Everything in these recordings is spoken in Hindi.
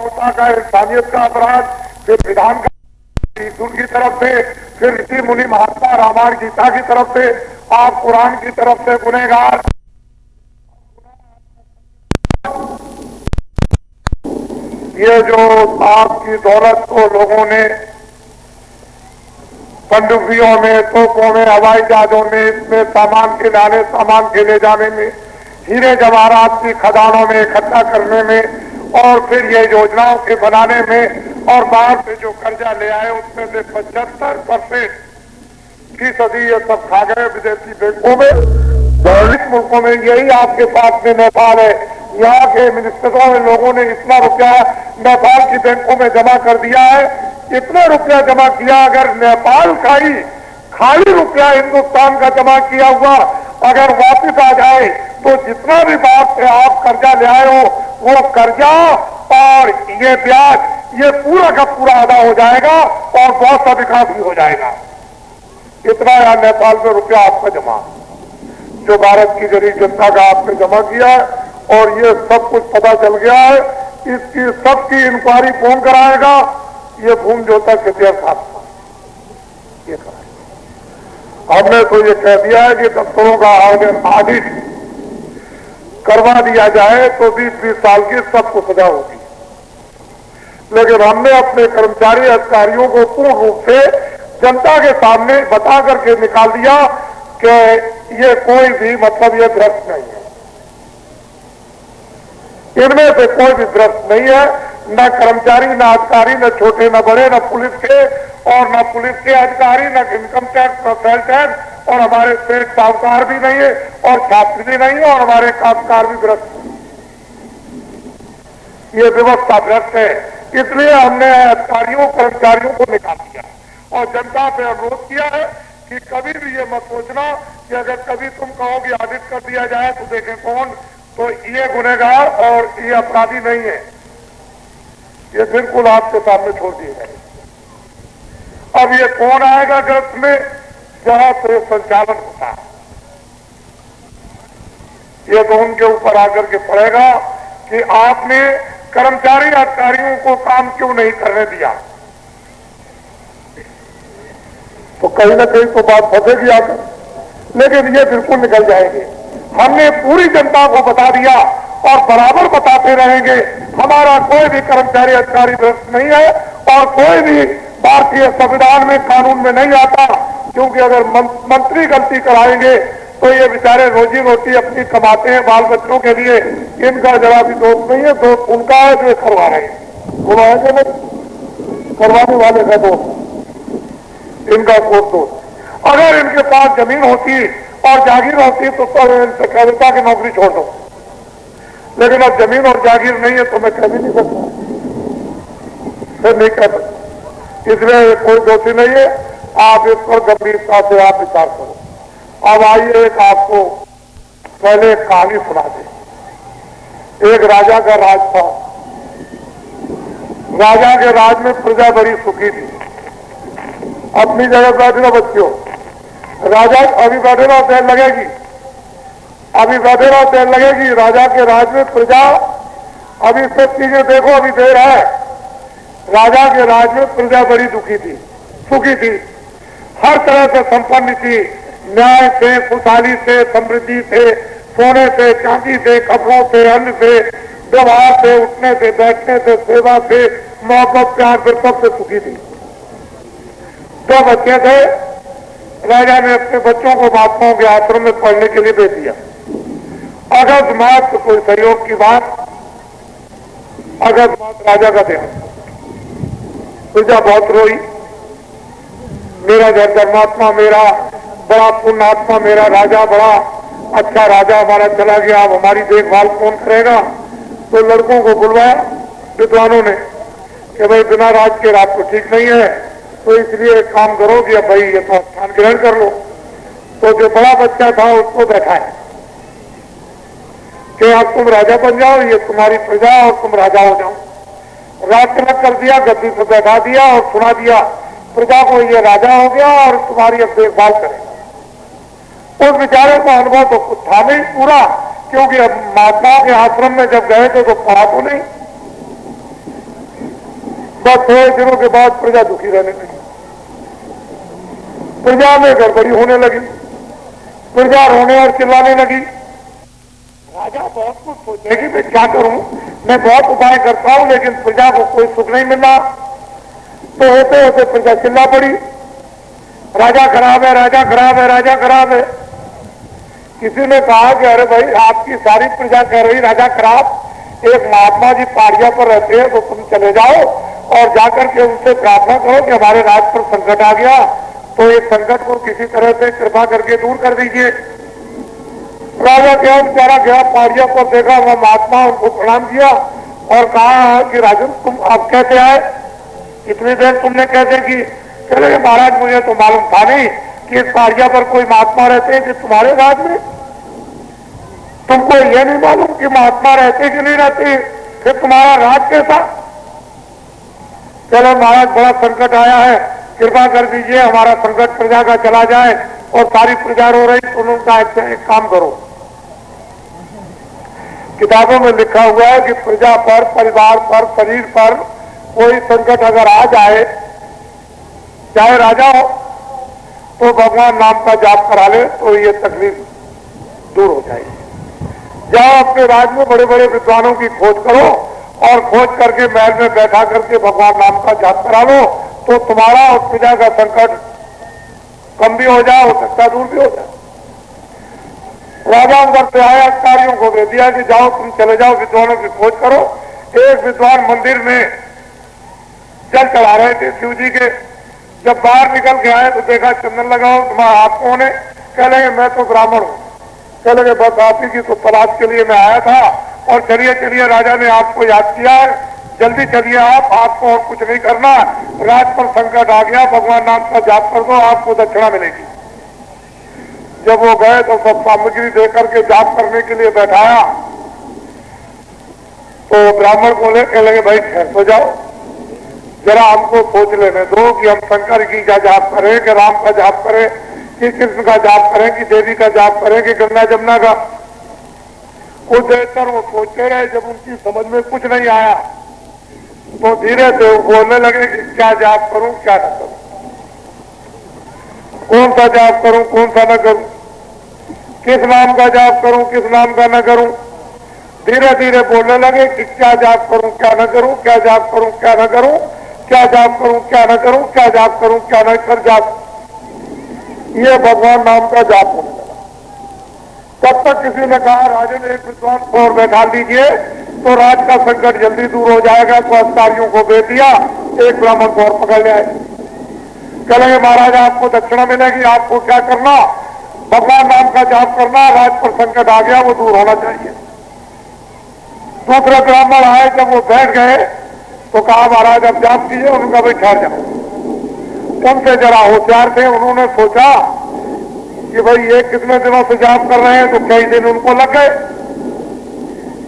मानवता का, इंसानियत का अपराध, फिर विधान का उनकी तरफ से, फिर ऋषि मुनि महात्मा रामायण गीता की तरफ से, आप कुरान की तरफ से गुनहगार। ये जो आपकी दौलत को लोगों ने पनडुब्बियों में, तोपों में, हवाई जहाजों में, इसमें सामान के लाने, सामान के ले जाने में, हीरे जवाहरात की खदानों में इकट्ठा करने में, और फिर ये योजनाओं के बनाने में, और बाहर से जो कर्जा ले आए उसमें से 75% फीसदी ये सब खा गए विदेशी बैंकों में। डेवलप मुल्कों में यही आपके पास में नेपाल है, यहाँ के मिनिस्टरों में लोगों ने इतना रुपया नेपाल की बैंकों में जमा कर दिया है, इतना रुपया जमा किया, अगर नेपाल का ही खाली रुपया हिंदुस्तान का जमा किया हुआ अगर वापिस आ जाए तो जितना भी बात से आप कर्जा ले आए हो वो कर्जा और ये ब्याज ये पूरा का पूरा अदा हो जाएगा और बहुत सा विकास भी हो जाएगा। इतना यहाँ नेपाल में रुपया आपका जमा, जो भारत की गरीब जनता का आपने जमा किया है, और ये सब कुछ पता चल गया है। इसकी सबकी इंक्वायरी कौन कराएगा? ये भूमि जोता खेतिहर साहब ये कराएगा। हमने तो ये कह दिया है कि दफ्तरों का ऑडिट करवा दिया जाए तो 20-20 साल की सबको सजा होगी, लेकिन हमने अपने कर्मचारी अधिकारियों को पूर्ण रूप से जनता के सामने बता करके निकाल दिया कि ये कोई भी मतलब ये भ्रष्ट नहीं है, इनमें से कोई भी भ्रष्ट नहीं है, न कर्मचारी, न अधिकारी, न छोटे, न बड़े, न पुलिस के, और न पुलिस के अधिकारी, न इनकम टैक्स, न सेल टैक्स, और हमारे सेठ साहूकार भी नहीं है, और छात्र भी नहीं है, और हमारे कामगार भी भ्रष्ट है। ये व्यवस्था भ्रष्ट है, इसलिए हमने अधिकारियों कर्मचारियों को निकाल दिया और जनता से अनुरोध किया है कि कभी भी ये मत सोचना कि अगर कभी तुम कहो कि ऑडिट कर दिया जाए तो देखें कौन, तो ये गुनहगार और ये अपराधी नहीं है, ये बिल्कुल आपके सामने छोड़ दिए गए। अब ये कौन आएगा गिरफ्त में? जहां से संचालन होता है, ये तो उनके ऊपर आकर के पड़ेगा कि आपने कर्मचारी अधिकारियों को काम क्यों नहीं करने दिया, तो कहीं ना कहीं तो बात फंसेगी आकर, लेकिन ये बिल्कुल निकल जाएंगे। हमने पूरी जनता को बता दिया और बराबर बताते रहेंगे, हमारा कोई भी कर्मचारी अधिकारी भ्रष्ट नहीं है और कोई भी भारतीय संविधान में, कानून में नहीं आता, क्योंकि अगर मंत्री गलती कराएंगे तो ये बेचारे रोजी रोटी अपनी कमाते हैं बाल बच्चों के लिए, इनका जरा भी दोष नहीं है, दोष उनका है जो करवा रहे हैं, बुलाएंगे नहीं, करवाने वाले का दोष, इनका कोई दोष। अगर इनके पास जमीन होती और जागीर होती तो सहकारिता की नौकरी छोड़ दो, लेकिन अब जमीन और जागीर नहीं है तो मैं कह भी नहीं सकता, फिर नहीं कह सकता, इसलिए कोई दोषी नहीं है। आप इस पर गंभीरता से आप विचार करो। अब आइए एक आपको पहले एक कहानी सुना दे। एक राजा का राज था, राजा के राज में प्रजा बड़ी सुखी थी। अपनी जगह बैठे ना बच्चों, राजा अभी बैठे ना तेल लगेगी, अभी बैठे ना तेल लगेगी। राजा के राज में प्रजा, अभी सब चीजें देखो, अभी देर है। राजा के राज में प्रजा बड़ी दुखी थी, सुखी थी, हर तरह से संपन्न थी, न्याय से, खुशहाली से, समृद्धि से, सोने से, चांदी से, कपड़ों से, अन्न से, व्यवहार से, उठने से, बैठने से, सेवा से, मोहब्बत प्यार से, सबसे सुखी थी। 2 बच्चे थे, राजा ने अपने बच्चों को महात्माओं के आश्रम में पढ़ने के लिए भेज दिया। अगस्त मास तो कोई सहयोग की बात, अगस्त मास राजा का दिन, प्रजा बहुत रोई, मेरा धर्मात्मा, मेरा बड़ा पुण्यात्मा, मेरा राजा बड़ा अच्छा राजा हमारा चला गया, अब हमारी देखभाल कौन करेगा? तो लड़कों को बुलवाया विद्वानों ने कि भाई बिना राज के रात को ठीक नहीं है, तो इसलिए एक काम करो कि अब भाई ये तो स्थान ग्रहण कर लो। तो जो बड़ा बच्चा था उसको बैठाया कि अब तुम राजा बन जाओ, ये तुम्हारी प्रजा और तुम राजा हो जाओ। राज तिलक कर दिया, गद्दी से बैठा दिया और सुना दिया प्रजा को ये राजा हो गया और तुम्हारी अब देखभाल करेगा। उस बेचारे को अनुभव तो कुछ था नहीं पूरा, क्योंकि अब महात्माओं के आश्रम में जब गए थे तो पढ़ा तो नहीं, बस थोड़े दिनों के बाद प्रजा दुखी रहने लगी, प्रजा में गड़बड़ी होने लगी, प्रजा रोने और चिल्लाने लगी। राजा बहुत कुछ सोचे कि मैं क्या करूं, मैं बहुत उपाय करता हूं लेकिन प्रजा को कोई सुख नहीं मिल रहा। तो होते होते प्रजा चिल्ला पड़ी, राजा खराब है, राजा खराब है, राजा खराब है। किसी ने कहा कि अरे भाई आपकी सारी प्रजा कह रही राजा खराब, एक महात्मा जी पहाड़िया पर रहते हैं तो तुम चले जाओ और जाकर के उनसे प्रार्थना करो कि हमारे राज पर संकट आ गया, तो इस संकट को किसी तरह से कृपा करके दूर कर दीजिए। राजा गया, बेचारा गया पहाड़िया पर, देखा वह महात्मा, उनको प्रणाम किया और कहा कि राजन तुम अब कैसे आए, इतनी देर तुमने कैसे की? चले महाराज मुझे तो मालूम था नहीं कि इस पहाड़िया पर कोई महात्मा रहते हैं कि तुम्हारे राज में, तुमको ये नहीं मालूम कि महात्मा रहते कि नहीं रहते, फिर तुम्हारा राज कैसा? चलो महाराज बड़ा संकट आया है, कृपा कर दीजिए हमारा संकट प्रजा का चला जाए। और सारी प्रजा रो रही, तो उन्होंने कहा अच्छा एक काम करो, किताबों में लिखा हुआ है कि प्रजा पर, परिवार पर, शरीर पर कोई संकट अगर आ जाए, चाहे राजा हो, तो भगवान नाम का जाप करा ले तो ये तकलीफ दूर हो जाएगी। जाओ अपने राज्य में बड़े बड़े विद्वानों की खोज करो और खोज करके महल में बैठा करके भगवान नाम का जाप करा लो, तो तुम्हारा और प्रजा का संकट कम भी हो जाए, हो सकता दूर भी हो जाए। राजा उधर से आया, अधिकारियों को दे दिया कि जाओ तुम चले जाओ विद्वानों की खोज करो। एक विद्वान मंदिर में जल चढ़ा रहे थे शिव जी के, जब बाहर निकल के आए तो देखा चंदन लगाओ, तुम्हारा आप कौन है? कह लगे मैं तो ब्राह्मण हूँ। कह लगे बस आप ही की तो तलाश के लिए मैं आया था, और चलिए चलिए राजा ने आपको याद किया है, जल्दी चलिए आप, आपको और कुछ नहीं करना, राज पर संकट आ गया, भगवान नाम का जाप कर दो, आपको दक्षिणा मिलेगी। जब वो गए तो सब सामग्री देकर के जाप करने के लिए बैठाया, तो ब्राह्मण बोले, कह लगे भाई ठहर तो जाओ, जरा हमको सोच लेने दो कि हम शंकर की का जाप करें कि राम का जाप करें कि कृष्ण का जाप करें कि देवी का जाप करें कि गंगा जमुना का। कुछ देर तक वो सोचते रहे, जब उनकी समझ में कुछ नहीं आया तो धीरे से वो बोलने लगे कि क्या जाप करूं क्या न करूं, कौन सा जाप करूं कौन सा न करूं, किस नाम का जाप करूं किस नाम का न करूं। धीरे धीरे बोलने लगे कि क्या जाप करूं क्या न करूं, क्या जाप करूं क्या न करूं, क्या जाप करूं क्या न करूं, क्या जाप करूं क्या न कर जाप। ये भगवान नाम का जाप होने लगा। तब तक किसी ने कहा राजन एक विद्वान को और बैठा दीजिए तो राज का संकट जल्दी दूर हो जाएगा। तो अधिकारियों को भेज दिया, एक ब्राह्मण को और पकड़ ले आए। कहेंगे महाराज आपको दक्षिणा मिलेगी, आपको क्या करना, भगवान नाम का जाप करना, राज पर संकट आ गया वो दूर होना चाहिए। दूसरे ब्राह्मण आए, जब वो बैठ गए तो कहा महाराज अब जाप कीजिए। उनका भाई ठहर जाओ, उनसे जरा होशियार थे, उन्होंने सोचा कि भाई ये कितने दिनों से जाप कर रहे हैं, तो कई दिन उनको लग गए,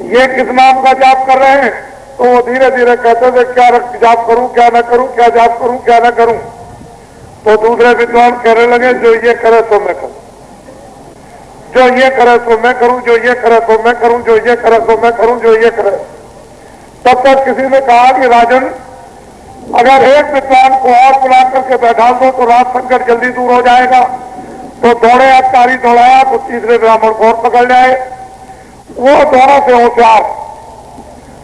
ये किस नाम का जाप कर रहे हैं। तो वो धीरे धीरे कहते थे क्या जाप करूं क्या न करूं, क्या जाप करूं क्या न करूं। तो दूसरे विद्वान कहने लगे जो ये करे तो मैं करूं, जो ये करे तो मैं करूं, जो ये करे तो मैं करूं, जो ये करे तो मैं करूं, जो ये करे। तब तक किसी ने कहा कि राजन अगर एक विद्वान को और बुला करके बैठा दो तो राज संकट जल्दी दूर हो जाएगा। तो दौड़े अधिकारी दौड़ाया तो तीसरे ब्राह्मण को और पकड़ लाए। वो दोनों से होशियार,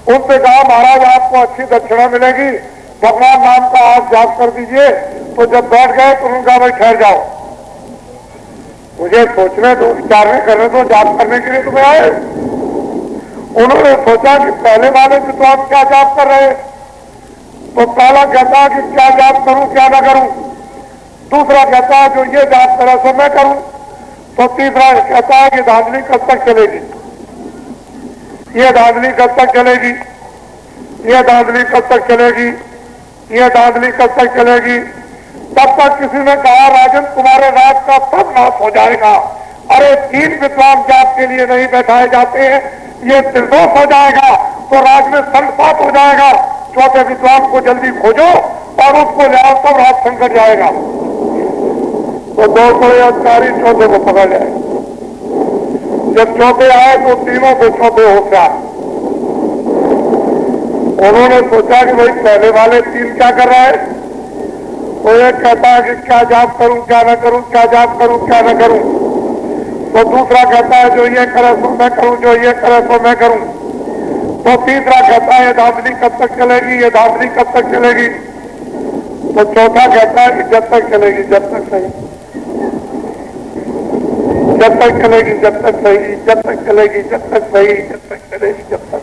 उनसे कहा महाराज आपको अच्छी दक्षिणा मिलेगी, भगवान नाम का आप जाप कर दीजिए। तो जब बैठ गए तो उनका भाई ठहर जाओ, मुझे सोचने दो, विचारने करने दो, जाप करने के लिए तुम्हें आए। उन्होंने सोचा कि पहले वाले विद्वान क्या जाप कर रहे, तो पहला कहता कि क्या जाप करूं क्या ना करूं, दूसरा कहता है जो ये जाप करे सो मैं करूं, तो तीसरा कहता है कि धांधली कब तक चलेगी, ये धांधली कब तक चलेगी, ये धांधली कब तक चलेगी, ये धांधली कब तक चलेगी। तब तक किसी ने कहा राजन तुम्हारे राज का सब नाश हो जाएगा। अरे 3 विद्वान जाप के लिए नहीं बैठाए जाते हैं, ये निर्दोष हो जाएगा तो राज में संकट हो जाएगा। चौथे विद्वान को जल्दी खोजो और उसको ले आओ, तब राज संकट जाएगा। तो 2 बड़े अधिकारी चौथे को पकड़ ले आए। जब चौथे आए तो तीनों को चौथे होशियार, उन्होंने सोचा कि भाई पहले वाले 3 क्या कर रहे हैं, तो एक कहता है कि क्या जाप करूं क्या न करूं, क्या जाप करूं क्या न करूं। तो दूसरा कहता है जो ये करे सो मैं करूं, जो ये करे सो मैं करूं। तो तीसरा कहता है ये धांधली कब तक चलेगी, ये धांधली कब तक चलेगी। तो चौथा कहता है कि जब तक चलेगी जब तक सही, जब तक चलेगी जब तक सही, जब तक चलेगी जब तक सही, जब तक चलेगी जब तक।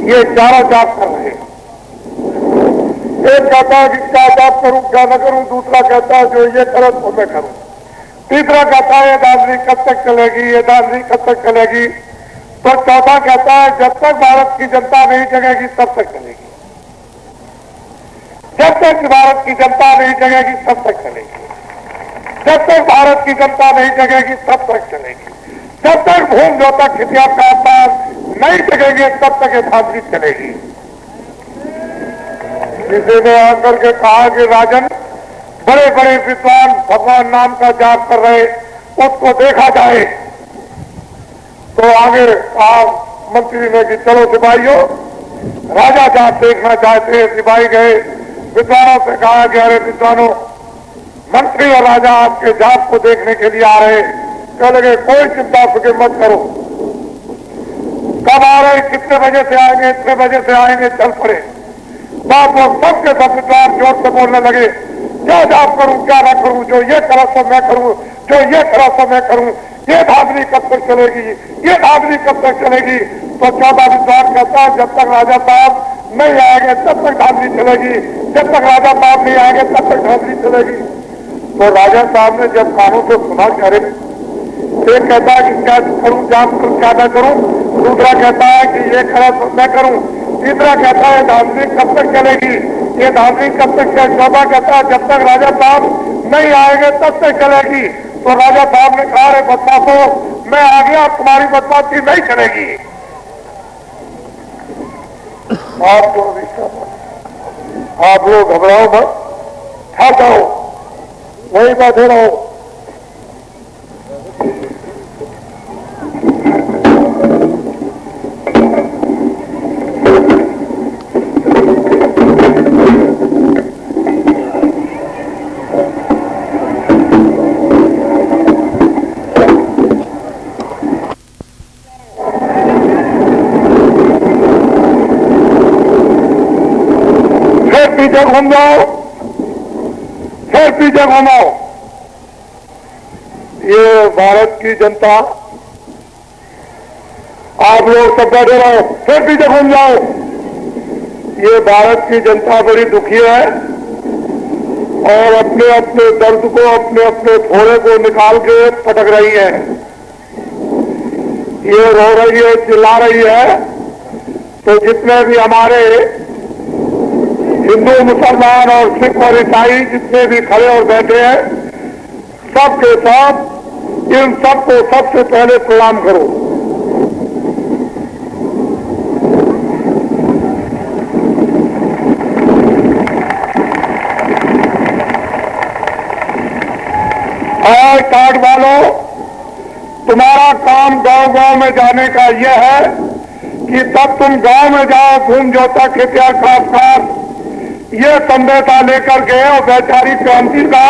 ये चारों जाप कर रहे हैं। एक कहता है कि क्या जाप करूं क्या न करूं, दूसरा कहता है जो ये करे तो मैं करूं, तीसरा कहता है ये धांधली कब तक चलेगी, ये धांधली कब तक चलेगी। तो चौथा कहता है जब तक भारत की जनता नहीं जगेगी तब तक चलेगी, जब तक भारत की जनता नहीं जगेगी तब तक चलेगी, जब तक भारत की जनता नहीं जगेगी तब तक चलेगी, जब तक भूम जोता खितिया का नहीं जगेंगे तब तक ये धांधली चलेगी। किसी ने आकर के कहा कि राजन बड़े बड़े विद्वान भगवान नाम का जाप कर रहे, उसको देखा जाए। तो आगे कहा मंत्री ने कि चलो सिपाहियों, राजा जाप देखना चाहते हैं। सिपाही गए, विद्वानों से कहा कि अरे विद्वानों, मंत्री और राजा आपके जाप को देखने के लिए आ रहे। कह लगे कोई चिंता फिक्र मत करो, कब आ रहे, कितने बजे से आएंगे, इतने बजे से आएंगे, चल पड़े। बात वो सबके सब विद्वान जोर से बोलने लगे, क्या जाप करूं क्या ना करूं, जो ये करा तो मैं करूं, जो ये करा तो मैं करूं, ये धांधली कब तक चलेगी, ये धांधली कब तक चलेगी। तो 14 विद्वान कहता है जब तक राजा साहब नहीं आएंगे तब तक धांधली चलेगी, जब तक राजा साहब नहीं आएंगे तब तक धांधली चलेगी। तो राजा साहब ने जब कानों से सुना करे, एक कहता है कि क्या करूं जाप करूं क्या ना करूं, दूसरा कहता है कि ये करा तो मैं करूं, तीसरा कहता है धांधली कब तक चलेगी, ये धांधली कब तक चलेगी। चौथा कहता है जब तक राजा साहब नहीं आएंगे तब तक चलेगी। तो राजा साहब ने कहा रे बदमाशों, मैं आ गया, तुम्हारी बदमाशी नहीं चलेगी। आप लोग घबराओ मत, ठहर जाओ, वही बैठे रहो। पीछे घूम जाओ, फिर पीछे घूमो। ये भारत की जनता, आप लोग सब बैठे रहो, फिर पीछे घूम जाओ। ये भारत की जनता बड़ी दुखी है और अपने अपने दर्द को, अपने अपने फोड़े को निकाल के पटक रही है। ये रो रही है, चिल्ला रही है। तो जितने भी हमारे हिंदू मुसलमान और सिख और ईसाई जितने भी खड़े और बैठे हैं, सबके साथ इन सबको सबसे पहले प्रणाम करो। और कार्ड वालों, तुम्हारा काम गांव गांव में जाने का यह है कि तब तुम गांव में जाओ, घूम जोता खेतिया खास खास ये संदेशा लेकर के और वैचारिक क्रांति का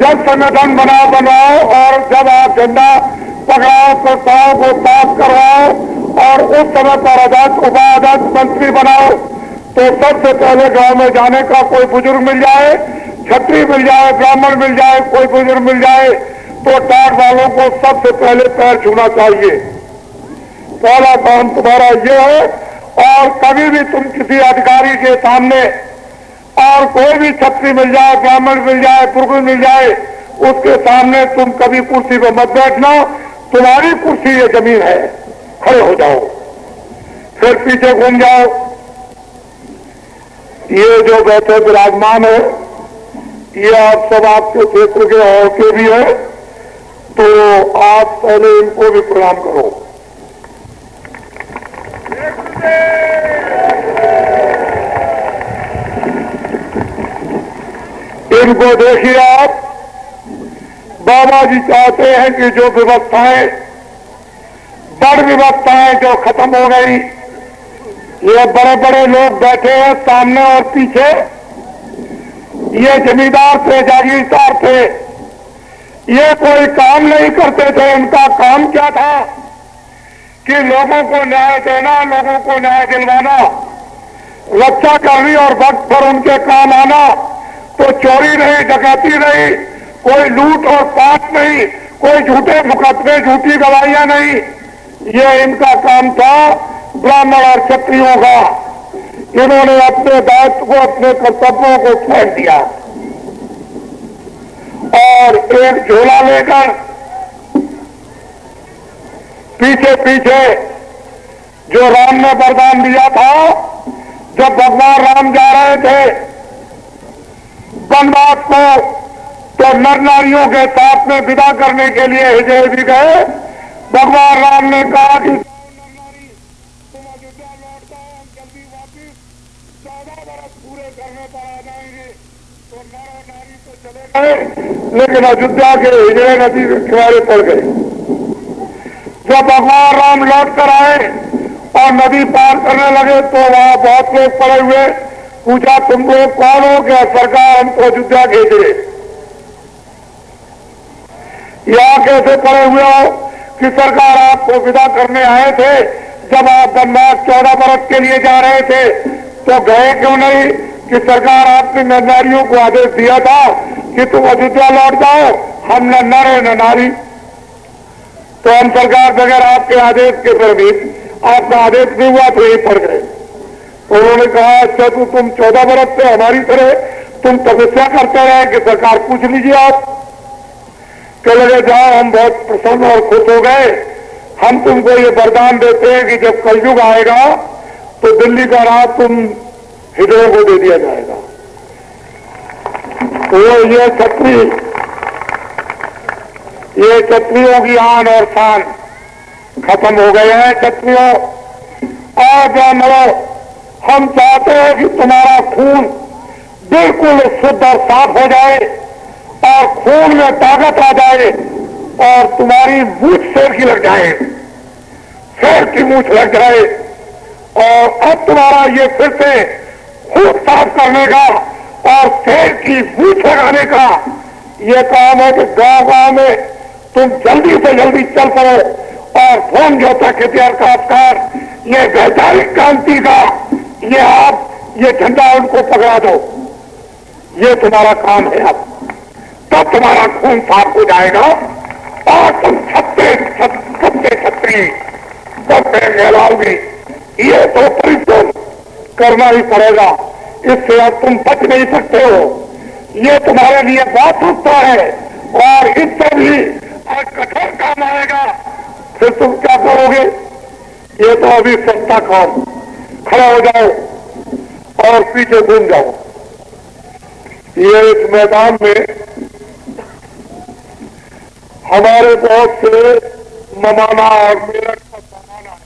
जब संगठन बनाओ और जब आप झंडा पकड़ाओ, प्रस्ताव को पास करवाओ और उस समय पर अध्यक्ष उपाध्यक्ष मंत्री बनाओ, तो सबसे पहले गांव में जाने का कोई बुजुर्ग मिल जाए, छत्री मिल जाए, ब्राह्मण मिल जाए, कोई बुजुर्ग मिल जाए, तो टाट वालों को सबसे पहले पैर छूना चाहिए। पहला काम तुम्हारा ये है। और कभी भी तुम किसी अधिकारी के सामने और कोई भी छत्री मिल जाए, ब्राह्मण मिल जाए, पुरोहित मिल जाए, उसके सामने तुम कभी कुर्सी पर मत बैठना। तुम्हारी कुर्सी ये जमीन है, खड़े हो जाओ, फिर पीछे घूम जाओ। ये जो बैठे विराजमान है, ये आप सब आपके क्षेत्र के और के भी है, तो आप पहले इनको भी प्रणाम करो। इनको देखिए आप, बाबा जी चाहते हैं कि जो व्यवस्थाएं, बड़ व्यवस्थाएं जो खत्म हो गई, ये बड़े बड़े लोग बैठे हैं सामने और पीछे, ये जमींदार थे, जागीरदार थे, ये कोई काम नहीं करते थे। इनका काम क्या था कि लोगों को न्याय देना, लोगों को न्याय दिलवाना, रक्षा करनी और वक्त पर उनके काम आना। तो चोरी नहीं, डकैती नहीं, कोई लूट और पाट नहीं, कोई झूठे मुकदमे, झूठी गवाहियां नहीं। ये इनका काम था ब्राह्मण और क्षत्रियों का। इन्होंने अपने दायित्व को, अपने कर्तव्यों को फेंक दिया और एक झोला लेकर पीछे पीछे, जो राम ने वरदान दिया था, जब भगवान राम जा रहे थे वनवास को, तो नर नारियों के साथ में विदा करने के लिए हिजड़े भी गए। भगवान राम ने कहा कि नर नारी तुम अयोध्या लौट जाओ, हम जल्दी वापिस 14 बरस पूरे करने पर आ जाएंगे। तो नर और नारी तो चले गए, लेकिन अयोध्या के हिजड़े नदी के किनारे पड़ गए। जब भगवान राम लौट कर आए और नदी पार करने लगे तो वहां बहुत लोग पड़े हुए। पूछा, तुम लोग कौन हो? क्या सरकार हमको अयोध्या भेज रहे, यहां कैसे पड़े हुए हो? कि सरकार आपको विदा करने आए थे, जब आप वनवास 14 बरस के लिए जा रहे थे तो गए क्यों नहीं? कि सरकार आपने नर नारियों को आदेश दिया था कि तुम अयोध्या लौट जाओ, हम न नर है न नारी, तो हम सरकार बगैर आपके आदेश के पर भी, आपका आदेश नहीं हुआ तो यही पड़ गए। तो उन्होंने कहा, अच्छा तो तुम 14 बरस से हमारी तरह तुम तपस्या करते रहे कि सरकार पूछ लीजिए आप। कह लगे, जाओ हम बहुत प्रसन्न और खुश हो गए, हम तुमको ये वरदान देते हैं कि जब कलयुग आएगा तो दिल्ली का राज तुम हिजड़ों को दे दिया जाएगा। तो ये क्षत्रियों की आन और शान खत्म हो गए हैं। क्षत्रियों और ब्राह्मणों, हम चाहते हैं कि तुम्हारा खून बिल्कुल शुद्ध और साफ हो जाए और खून में ताकत आ जाए और तुम्हारी मूछ शेर की लग जाए, शेर की मूछ लग जाए। और अब तुम्हारा ये फिर से खून साफ करने का और शेर की मूछ लगाने का ये काम है कि गांव-गांव में तुम जल्दी से जल्दी चल पड़ो और फोन जोता के खासकर ये वैचारिक क्रांति का ये आप ये झंडा उनको पकड़ा दो, ये तुम्हारा काम है। अब तब तुम्हारा खून साफ हो जाएगा और तुम छत्ते छत्री सब कहलाओगे। ये तो परिश्रम करना ही पड़ेगा, इससे अब तुम बच नहीं सकते हो। ये तुम्हारे लिए बहुत सस्ता है और इससे भी आज कठोर काम आएगा, फिर तुम क्या करोगे? ये तो अभी सस्ता काम। खड़ा हो जाओ और पीछे घूम जाओ। ये इस मैदान में हमारे बहुत से ममाना और मेरठ का सामान आया है।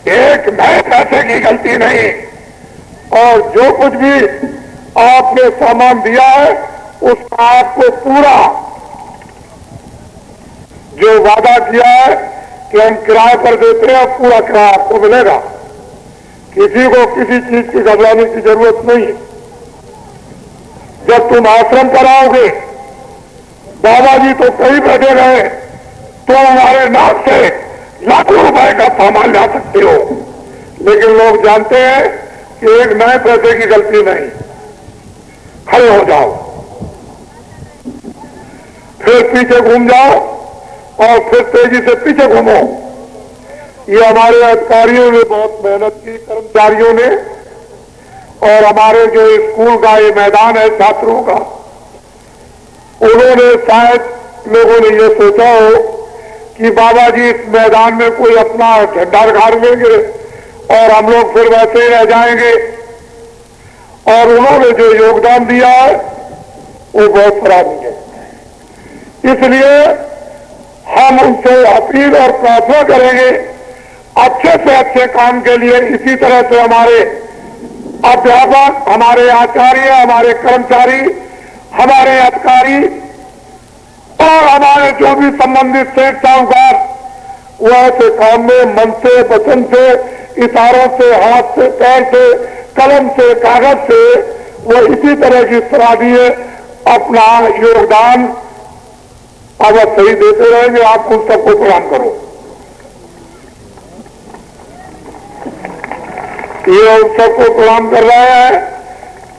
एक नए पैसे की गलती नहीं, और जो कुछ भी आपने सामान दिया है उसका आपको पूरा जो वादा किया है कि हम किराए पर देते हैं, पूरा किराया आपको मिलेगा। किसी को किसी चीज की घबराने की जरूरत नहीं। जब तुम आश्रम पर आओगे, बाबा जी तो कहीं बैठे रहे, तो हमारे नाम से लाखों रुपए का सामान ला सकते हो, लेकिन लोग जानते हैं कि एक नए पैसे की गलती नहीं। खड़े हो जाओ, फिर पीछे घूम जाओ और फिर तेजी से पीछे घूमो। ये हमारे अधिकारियों ने बहुत मेहनत की, कर्मचारियों ने, और हमारे जो स्कूल का ये मैदान है छात्रों का, उन्होंने शायद लोगों ने ये सोचा हो कि बाबा जी इस मैदान में कोई अपना झंडा गाड़ लेंगे और हम लोग फिर वैसे ही रह जाएंगे। और उन्होंने जो योगदान दिया है वो बहुत सराहनीय है। इसलिए हम उनसे अपील और प्रार्थना करेंगे अच्छे से अच्छे काम के लिए इसी तरह से हमारे अध्यापक, हमारे आचार्य, हमारे कर्मचारी, हमारे अधिकारी और हमारे जो भी संबंधित सेठ साहूकार वो ऐसे काम में मन से, वचन से, इशारों से, हाथ से, पैर से, कलम से, कागज से वो इसी तरह की सराहनीय अपना योगदान अवश्य ही देते रहेंगे। आप उन सबको प्रणाम करो। ये उन सबको प्रणाम कर रहे हैं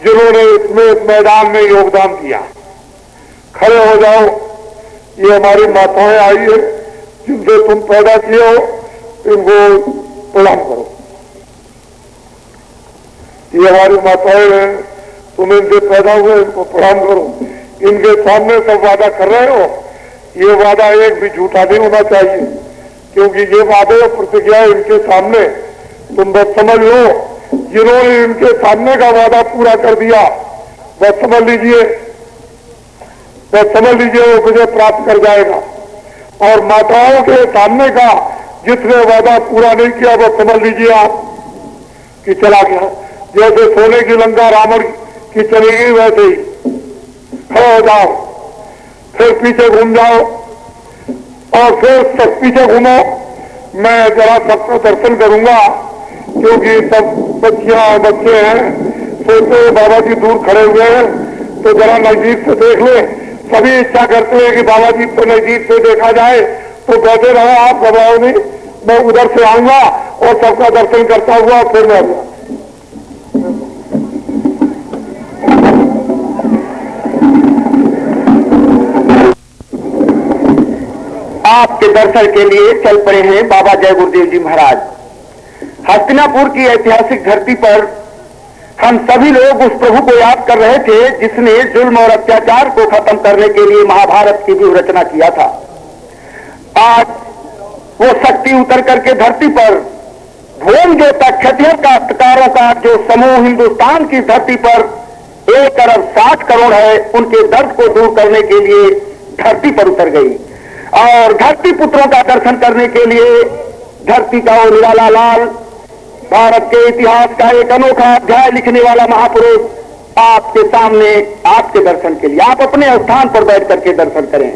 जिन्होंने इसमें मैदान में योगदान दिया। खड़े हो जाओ। ये हमारी माताएं आई है जिनसे तुम पैदा किए हो, इनको प्रणाम करो। ये हमारी माताएं हैं, तुम इनसे पैदा हुए, इनको प्रणाम करो। इनके सामने सब वादा कर रहे हो, ये वादा एक भी झूठा नहीं होना चाहिए, क्योंकि ये वादे और प्रतिज्ञा इनके सामने तुम बस समझ लो। जिन्होंने इनके सामने का वादा पूरा कर दिया बस समझ लीजिए, वो विजय प्राप्त कर जाएगा। और माताओं के सामने का जिसने वादा पूरा नहीं किया वो समझ लीजिए आप कि चला गया। जैसे सोने की लंका रावण की चली गई वैसे ही। खड़े हो जाओ, फिर पीछे घूम जाओ और फिर सब पीछे घूमो। मैं जरा सबका दर्शन करूंगा क्योंकि सब बच्चियां और बच्चे हैं, सोचते बाबा जी दूर खड़े हुए हैं तो जरा नजदीक से देख ले। सभी इच्छा करते हैं कि बाबा जी को नजदीक से देखा जाए, तो बैठे रहो आप, घबराओ नहीं। मैं उधर से आऊंगा और सबका दर्शन करता हुआ फिर मैं आपके दर्शन के लिए चल पड़े हैं बाबा जय गुरुदेव जी महाराज। हस्तिनापुर की ऐतिहासिक धरती पर हम सभी लोग उस प्रभु को याद कर रहे थे जिसने जुल्म और अत्याचार को खत्म करने के लिए महाभारत की भी रचना किया था। आज वो शक्ति उतर करके धरती पर भूम जो तक क्षत्रिय काश्तकारों का जो समूह हिंदुस्तान की धरती पर 1 अरब 60 करोड़ है, उनके दर्द को दूर करने के लिए धरती पर उतर गई। और धरती पुत्रों का दर्शन करने के लिए धरती का वो निराला लाल, भारत के इतिहास का एक अनोखा अध्याय लिखने वाला महापुरुष आपके सामने, आपके दर्शन के लिए। आप अपने स्थान पर बैठ करके दर्शन करें,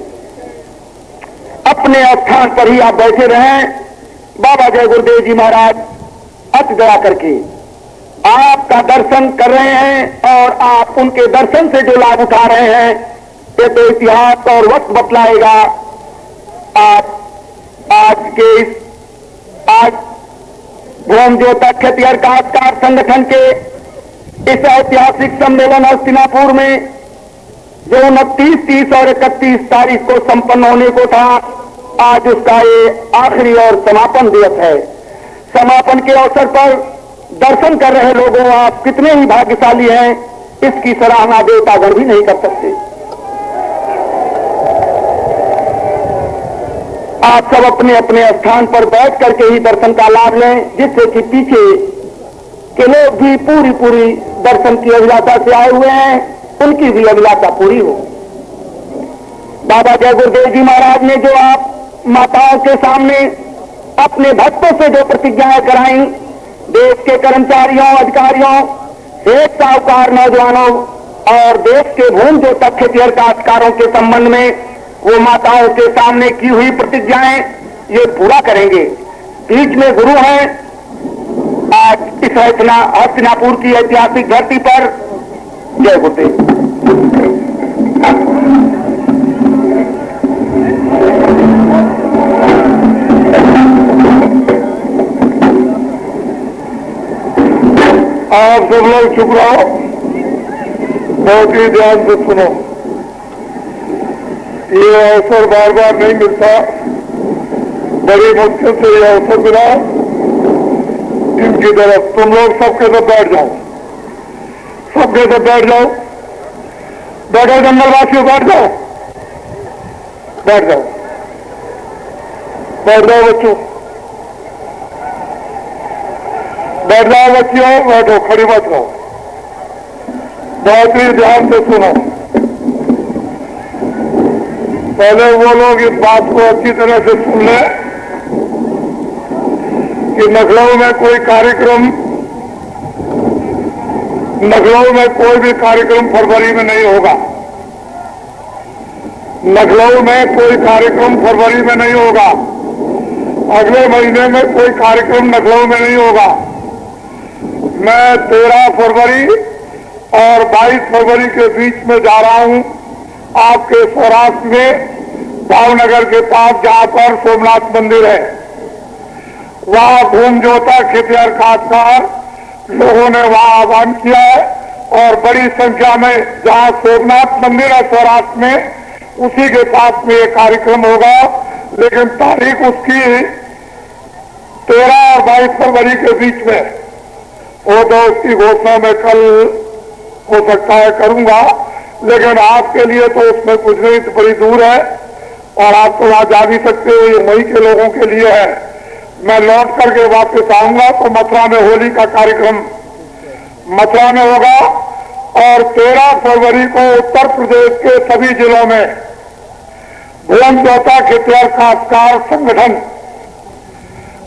अपने स्थान पर ही आप बैठे रहें। बाबा जय गुरुदेव जी महाराज अत जला करके आपका दर्शन कर रहे हैं और आप उनके दर्शन से जो लाभ उठा रहे हैं ये तो इतिहास और वक्त बतलाएगा। आप आज के आज भूम ज्योता क्षत्रिय काश्तकार संगठन के इस ऐतिहासिक सम्मेलन हस्तिनापुर में जो 29, 30 और 31 तारीख को संपन्न होने को था, आज उसका ये आखिरी और समापन दिवस है। समापन के अवसर पर दर्शन कर रहे लोगों, आप कितने ही भाग्यशाली हैं, इसकी सराहना देवतागण भी नहीं कर सकते। आप सब अपने अपने स्थान पर बैठ करके ही दर्शन का लाभ लें, जिससे कि पीछे के लोग भी पूरी दर्शन की अभिलाषा से आए हुए हैं, उनकी भी अभिलाषा पूरी हो। बाबा जय गुरुदेव जी महाराज ने जो आप माताओं के सामने अपने भक्तों से जो प्रतिज्ञाएं कराई, देश के कर्मचारियों, अधिकारियों, सेठ साहूकार, नौजवानों और देश के भूम जो क्षत्रिय काश्तकारों के संबंध में वो माताओं के सामने की हुई प्रतिज्ञाएं ये पूरा करेंगे। बीच में गुरु हैं। आज इस हस्तिनापुर की ऐतिहासिक धरती पर जय गुरुदेव। आप सब लोग चुप रहो, बहुत ही ध्यान से सुनो। ये अवसर बार बार नहीं मिलता, बड़ी मुश्किल से ये अवसर मिला। इनकी तरफ तुम लोग सबके सब बैठ जाओ। सबके सब बैठ जाओ, बैठो जंगलवासियों, बैठ जाओ, बैठ जाओ, बैठ जाओ बच्चों, बैठ जाओ बच्चियों, बैठो, खड़ी मत रहो, बहुत ही ध्यान से सुनो। पहले वो लोग इस बात को अच्छी तरह से सुन लें कि लखनऊ में कोई भी कार्यक्रम फरवरी में नहीं होगा। लखनऊ में कोई कार्यक्रम फरवरी में नहीं होगा। अगले महीने में कोई कार्यक्रम लखनऊ में नहीं होगा। मैं 13 फरवरी और 22 फरवरी के बीच में जा रहा हूं आपके सौराष्ट्र में, भावनगर के पास जहां पर सोमनाथ मंदिर है, वहां भूमजोता खेतिहर खासकर लोगों ने वहां आह्वान किया है और बड़ी संख्या में जहां सोमनाथ मंदिर है सौराष्ट्र में, उसी के पास में ये कार्यक्रम होगा। लेकिन तारीख उसकी 13 और 22 फरवरी के बीच में वो तो उसकी घोषणा मैं कल हो सकता है करूंगा, लेकिन आपके लिए तो उसमें कुछ नहीं, तो बड़ी दूर है और आप तो वहां जा भी सकते हो, ये मई के लोगों के लिए है। मैं लौट करके वापस आऊंगा तो मथुरा में होली का कार्यक्रम मथुरा में होगा और 13 फरवरी को उत्तर प्रदेश के सभी जिलों में भूमजोता खेतिहर खासकर संगठन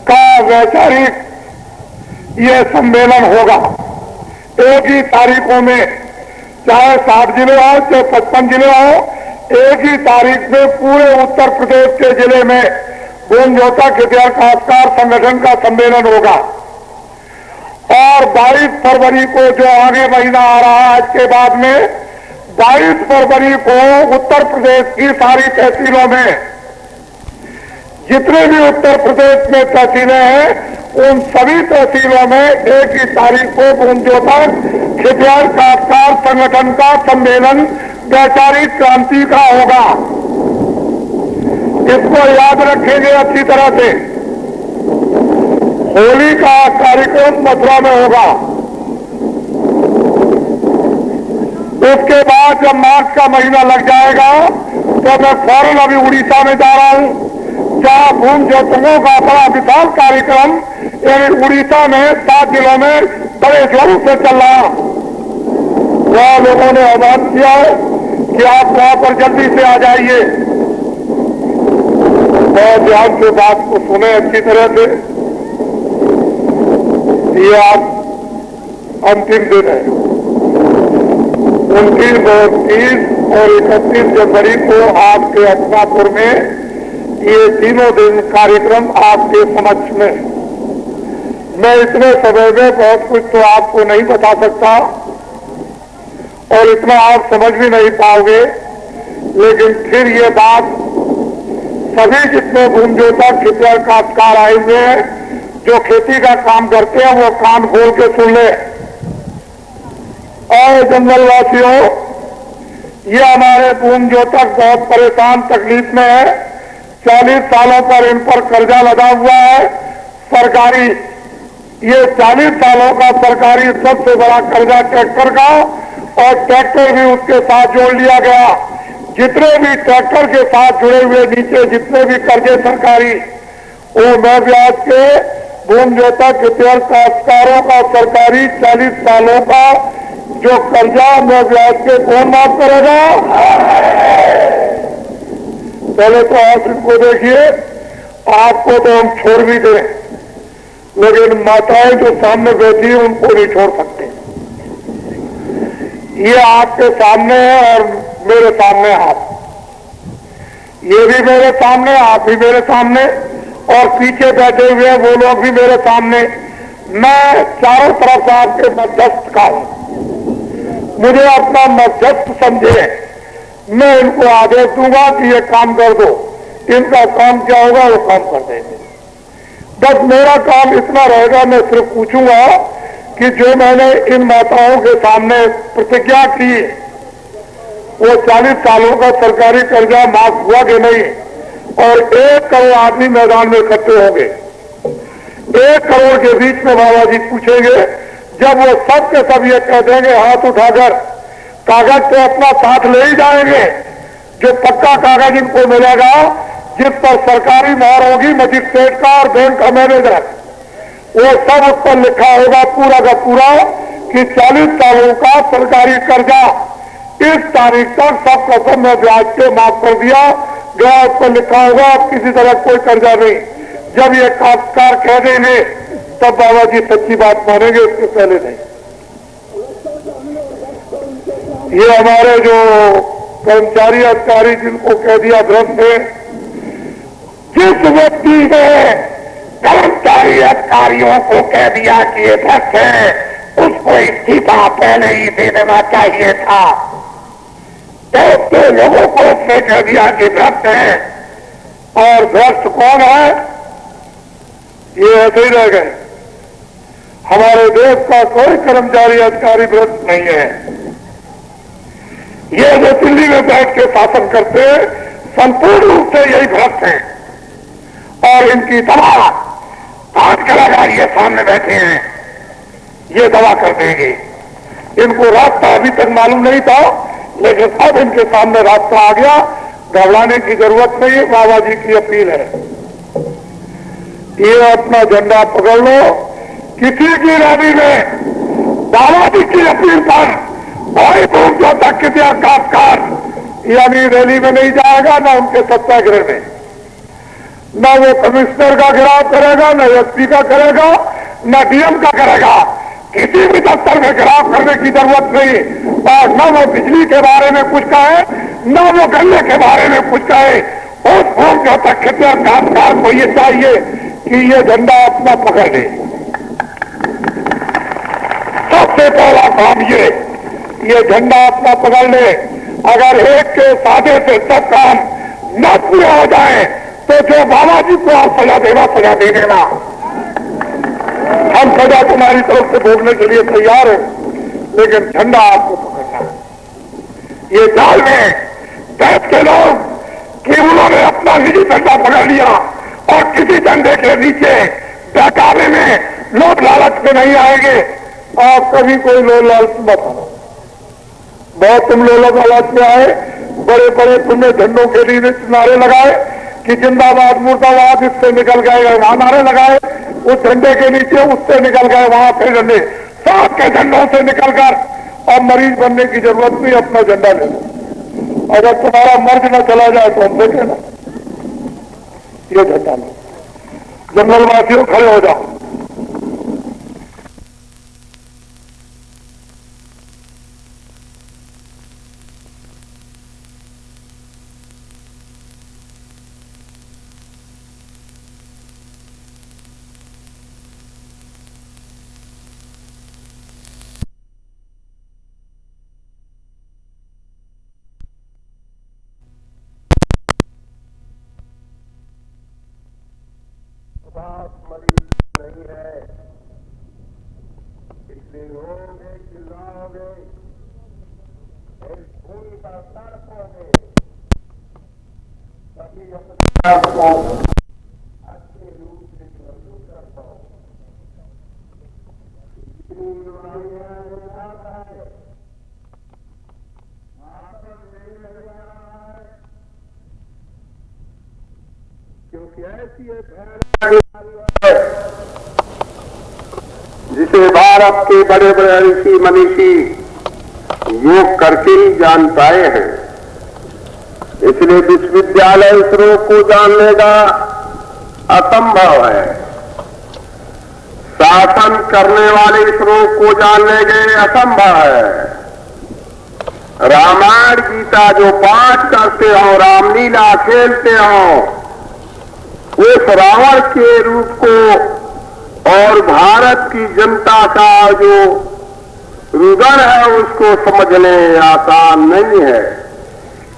का वैचारिक ये सम्मेलन होगा। एक ही तारीखों में, चाहे 60 जिले हो चाहे 55 जिले हो, एक ही तारीख में पूरे उत्तर प्रदेश के जिले में भूमजोता खेतिहर खासकर संगठन का सम्मेलन होगा। और 22 फरवरी को जो आगे महीना आ रहा है आज के बाद में, 22 फरवरी को उत्तर प्रदेश की सारी तहसीलों में, जितने भी उत्तर प्रदेश में तहसीलें हैं, उन सभी तहसीलों में एक ही तारीख को भूमजोता खेतिहर खासकर संगठन का सम्मेलन वैचारिक क्रांति का होगा। इसको याद रखेंगे अच्छी तरह से। होली का कार्यक्रम मथुरा में होगा। उसके बाद जब मार्च का महीना लग जाएगा तो मैं फौरन अभी उड़ीसा में जा रहा हूं, जहां भूमजोतकों का बड़ा विशाल कार्यक्रम यानी उड़ीसा में 7 जिलों में बड़े जोरों से चल रहा। वहां लोगों ने आह्वान किया है कि आप वहां पर जल्दी से आ जाइए। बहुत ध्यान से बात को सुने अच्छी तरह से। ये आज अंतिम दिन है। 29 और 30 और 31 जनवरी को आपके हस्तिनापुर में ये तीनों दिन कार्यक्रम आपके समक्ष में। मैं इतने समय में बहुत कुछ तो आपको नहीं बता सकता और इतना आप समझ भी नहीं पाओगे, लेकिन फिर ये बात सभी जितने भूमजोता खेतिहर खासकर आए हुए हैं जो खेती का काम करते हैं वो कान खोल के सुन ले। और जंगलवासियों, ये हमारे भूमजोतक बहुत परेशान तकलीफ में है। 40 सालों पर इन पर कर्जा लगा हुआ है सरकारी। ये 40 सालों का सरकारी सबसे बड़ा कर्जा ट्रैक्टर का, और ट्रैक्टर भी उसके साथ जोड़ लिया गया। जितने भी ट्रैक्टर के साथ जुड़े हुए नीचे जितने भी कर्जे सरकारी, वो मैं ब्याज के भूमजोता खेतिहर काश्तकारों का सरकारी 40 सालों का जो कर्जा मैं ब्याज के कौन माफ करेगा? पहले तो आप इनको देखिए, आपको तो हम छोड़ भी दें, लेकिन माताएं जो सामने बैठी है उनको नहीं छोड़ सकते। ये आपके सामने है और मेरे सामने आप, ये भी मेरे सामने, आप भी मेरे सामने, और पीछे बैठे हुए वो लोग भी मेरे सामने। मैं चारों तरफ आपके मध्यस्थ का हूं, मुझे अपना मध्यस्थ समझे। मैं इनको आदेश दूंगा कि ये काम कर दो, इनका काम क्या होगा वो काम कर देंगे। बस मेरा काम इतना रहेगा, मैं सिर्फ पूछूंगा कि जो मैंने इन माताओं के सामने प्रतिज्ञा की, वो 40 सालों का सरकारी कर्जा माफ हुआ कि नहीं, और 1 करोड़ आदमी मैदान में इकट्ठे होंगे। 1 करोड़ के बीच में बाबा जी पूछेंगे, जब वो सब के सब ये कह देंगे हाथ उठाकर, कागज तो अपना साथ ले ही जाएंगे, जो पक्का कागज इनको मिलेगा जिस पर सरकारी मोहर होगी मजिस्ट्रेट का और बैंक का मैनेजर, वो सब उस पर लिखा होगा पूरा का पूरा कि 40 सालों का सरकारी कर्जा इस तारीख तक सब का सब मैं ब्याज पे माफ कर दिया गया, उस पर लिखा होगा अब किसी तरह कोई कर्जा नहीं। जब ये काश्तकार कह देंगे तब बाबा जी सच्ची बात मानेंगे, इसके पहले नहीं। ये हमारे जो कर्मचारी अधिकारी जिनको कह दिया भ्रष्ट है, जिस व्यक्ति ने कर्मचारी अधिकारियों को कह दिया कि ये भ्रष्ट है, उसको इस्तीफा पहले ही दे देना चाहिए था। तो लोगों को उसने कह दिया कि भ्रष्ट है, और भ्रष्ट कौन है ये ऐसे ही रह गए। हमारे देश का कोई कर्मचारी अधिकारी भ्रष्ट नहीं है। ये जो दिल्ली में बैठ के शासन करते संपूर्ण रूप से यही भ्रष्ट है, और इनकी दवा आज कलाकार ये सामने बैठे हैं, ये दवा कर देंगे। इनको रास्ता अभी तक मालूम नहीं था, लेकिन अब इनके सामने रास्ता आ गया, घबराने की जरूरत नहीं है। बाबा जी की अपील है, ये अपना झंडा पकड़ लो। किसी की रैली में बाबा जी की अपील पर कोई दूर जो तक किसी काश्तकार यानी रैली में नहीं जाएगा, ना उनके सत्याग्रह में, न वो कमिश्नर का घेराव करेगा, न एसपी का करेगा, न डीएम का करेगा। किसी भी दफ्तर में घेराव करने की जरूरत नहीं, और न वो बिजली के बारे में कुछ कहे, न वो गन्ने के बारे में कुछ कहे। उस भूम जो तक काश्तकार को ये चाहिए कि ये झंडा अपना पकड़ ले। सबसे पहला काम ये झंडा अपना पकड़ ले। अगर एक के सादे से सब काम न पूरे हो जाए तो जो बाबा जी को आप सजा देना सजा दे देना। हम सजा तुम्हारी तरफ से भोगने के लिए तैयार हैं, लेकिन झंडा आपको पकड़ना है। ये जाल में बैठ के लोग कि उन्होंने अपना निजी झंडा पकड़ लिया और किसी झंडे के नीचे बहकावे में लोग लालच में नहीं आएंगे। आप कभी कोई लोग लालच मत आना। बहुत तुम लोग लालच में आए, बड़े बड़े तुमने झंडों के लिए नारे लगाए कि जिंदाबाद मुर्दाबाद, इससे निकल गए वहां नारे लगाए, उस झंडे के नीचे उससे निकल गए वहां फिर झंडे, सबके झंडों से निकलकर अब मरीज बनने की जरूरत नहीं, अपना झंडा ले लो। अगर तुम्हारा मर्ज न चला जाए तो हम देखे ना, ये झंडा लो। जंगल वासियों खड़े हो जाओ। मरीज नहीं है, इसलिए रोगे चिल्लाओगे, इस भूमि पर तड़पोगे, तभी अपने आप को अच्छे रूप से महसूस कर पाओ। क्योंकि ऐसी एक जिसे भारत के बड़े बड़े ऋषि मनीषी योग करके ही जान पाए हैं। इसलिए विश्वविद्यालय इस रोग को जान लेगा असंभव है। शासन करने वाले इस रोग को जान लेंगे असंभव है। रामायण गीता जो पाठ करते हो, रामलीला खेलते हो, उस रावण के रूप को और भारत की जनता का जो रुदन है उसको समझने आसान नहीं है।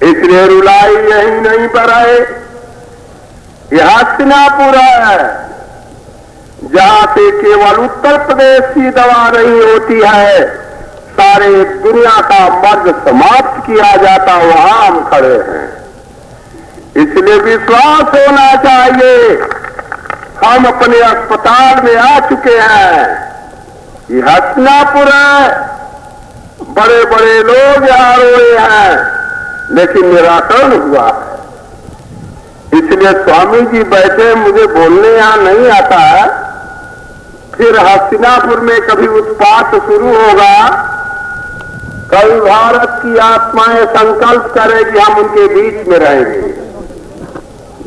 इसलिए रुलाई यही नहीं पर है, यह हस्तिनापुर है जहां से केवल उत्तर प्रदेश की दवा नहीं होती है, सारे दुनिया का मर्ज समाप्त किया जाता, वहां हम खड़े हैं। इसलिए विश्वास होना चाहिए। हम अपने अस्पताल में आ चुके हैं, ये हस्तिनापुर है, बड़े बड़े लोग यहाँ रोए हैं, लेकिन निराकरण हुआ है। इसलिए स्वामी जी बैठे, मुझे बोलने यहाँ नहीं आता है। फिर हस्तिनापुर में कभी उत्पात शुरू होगा, कभी भारत की आत्माएं संकल्प करेगी हम उनके बीच में रहेंगे।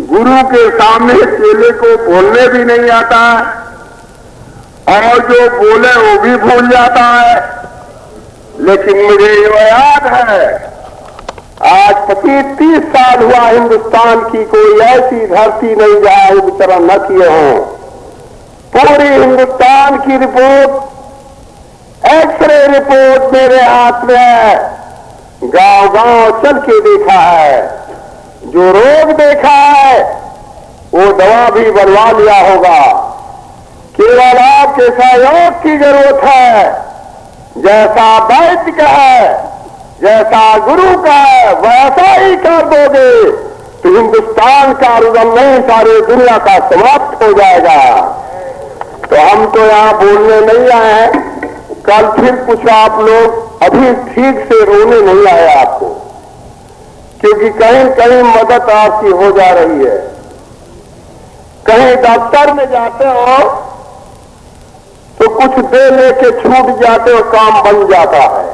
गुरु के सामने चेले को बोलने भी नहीं आता है, और जो बोले वो भी भूल जाता है। लेकिन मुझे ये याद है, आज 25-30 साल हुआ हिंदुस्तान की कोई ऐसी धरती नहीं जहां विचरण न किए हों। पूरी हिंदुस्तान की रिपोर्ट, एक्सरे रिपोर्ट मेरे हाथ में है। गांव गांव चल के देखा है, जो रोग देखा है वो दवा भी बनवा लिया होगा। केवल आपके सहयोग की जरूरत है। जैसा वैद्य का है, जैसा गुरु का है, वैसा ही कर दोगे तो हिंदुस्तान का रुदन नहीं, सारे दुनिया का समाप्त हो जाएगा। तो हम तो यहाँ बोलने नहीं आए हैं। कल फिर कुछ आप लोग अभी ठीक से रोने नहीं आए आपको, क्योंकि कहीं कहीं मदद आपकी हो जा रही है। कहीं दफ्तर में जाते हो तो कुछ दे लेके छूट जाते हो, काम बन जाता है।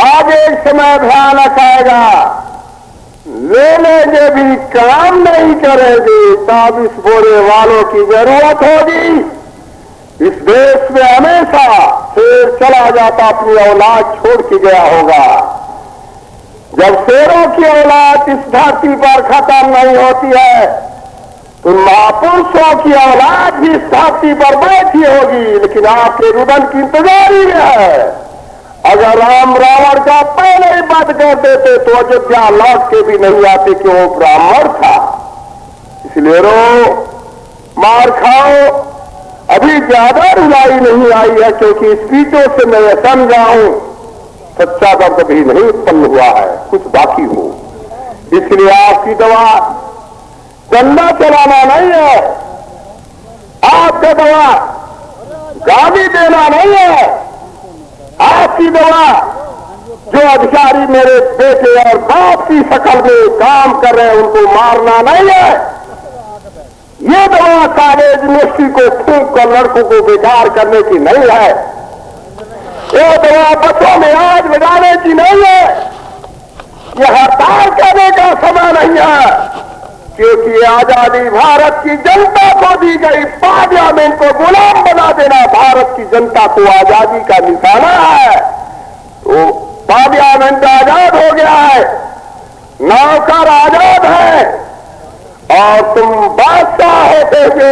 आगे एक समय भयानक आएगा, ले लेंगे भी काम नहीं करेंगे, तब इस बोरे वालों की जरूरत होगी। इस देश में हमेशा शेर चला जाता, अपनी औलाद छोड़ के गया होगा। जब शेरों की औलाद इस धरती पर खत्म नहीं होती है, तो महापुरुषों की औलाद भी इस धरती पर बैठी होगी। लेकिन आपके रुदन की इंतजारी में है। अगर राम रावण का पहले ही बंद कर देते तो अयोध्या लौट के भी नहीं आते कि वो ब्राह्मण था। इसलिए रो, मार खाओ। अभी ज्यादा रुलाई नहीं आई है, क्योंकि स्पीचों से मैं यह समझा हूं सच्चा दर्द भी नहीं उत्पन्न हुआ है, कुछ बाकी हो। इसलिए आपकी दवा चंदा चलाना नहीं है, आपका दवा गाली देना नहीं है। आपकी दवा जो अधिकारी मेरे बेटे और बाप की शक्ल में काम कर रहे हैं उनको मारना नहीं है। ये दवा कॉलेज यूनिवर्सिटी को फूंक कर लड़कों को बेकार करने की नहीं है। ये दवा बच्चों में आज लगाने की नहीं है। यह हड़ताल करने का समय नहीं है, क्योंकि आजादी भारत की जनता को दी गई। पार्लियामेंट को गुलाम बना देना भारत की जनता को आजादी का निशाना है। तो पार्लियामेंट आजाद हो गया है, नौकर आजाद है, और तुम बादशाह होते थे